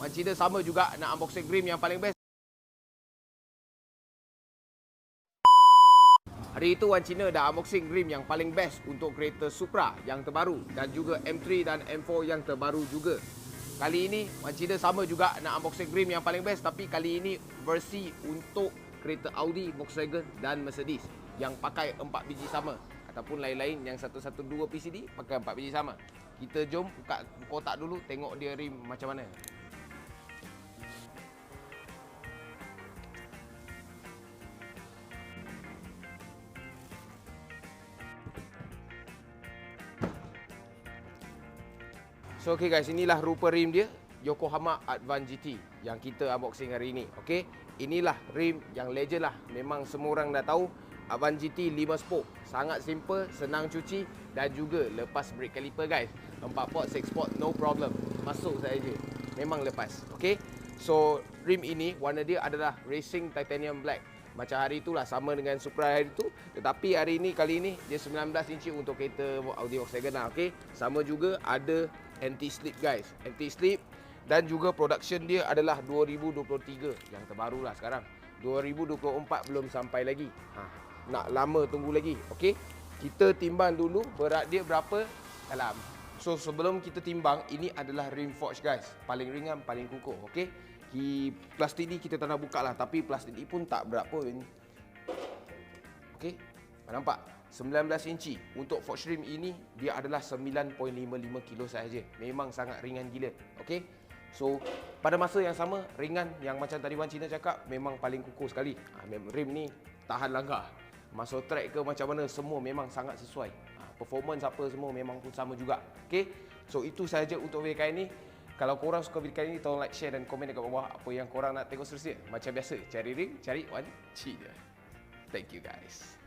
Wan Cina sama juga nak unboxing rim yang paling best. Hari itu Wan Cina dah unboxing rim yang paling best untuk kereta Supra yang terbaru dan juga M3 dan M4 yang terbaru juga. Kali ini Wan Cina sama juga nak unboxing rim yang paling best, tapi kali ini versi untuk kereta Audi, Volkswagen dan Mercedes yang pakai 4 biji sama, ataupun lain-lain yang 112 PCD pakai 4 biji sama. Kita jom buka kotak dulu, tengok dia rim macam mana. So okay guys, inilah rupa rim dia, Yokohama Advance GT yang kita unboxing hari ini. Okay, inilah rim yang legend lah. Memang semua orang dah tahu Advance GT 5 spoke. Sangat simple, senang cuci dan juga lepas brake caliper guys. 4 port, 6 port, no problem. Masuk saja. Memang lepas. Okay, so rim ini warna dia adalah Racing Titanium Black. Macam hari itulah, sama dengan Supra hari itu. Tetapi hari ini, kali ini dia 19 inci untuk kereta Audi Volkswagen lah. Okay, sama juga ada anti-slip guys, anti-slip, dan juga production dia adalah 2023 yang terbaru lah sekarang. 2024 belum sampai lagi. Nak lama tunggu lagi. Okey, kita timbang dulu berat dia berapa dalam. So sebelum kita timbang, ini adalah rim forge guys, paling ringan, paling kukuh. Okey, plastik ni kita tak nak buka lah, tapi plastik ni pun tak berat pun. Okey, nampak? 19 inci. Untuk forge rim ini, dia adalah 9.55 kilo sahaja. Memang sangat ringan gila. Okey, so pada masa yang sama, ringan yang macam tadi Wan Cina cakap, memang paling kukuh sekali. Rim ni tahan langgar. Masuk track ke macam mana, semua memang sangat sesuai. Performance apa semua memang pun sama juga. Okey, so itu sahaja untuk video kali ini. Kalau korang suka video kali ini, tolong like, share dan komen dekat bawah apa yang korang nak tengok seterusnya. Macam biasa, cari rim, cari Wan Cina. Thank you guys.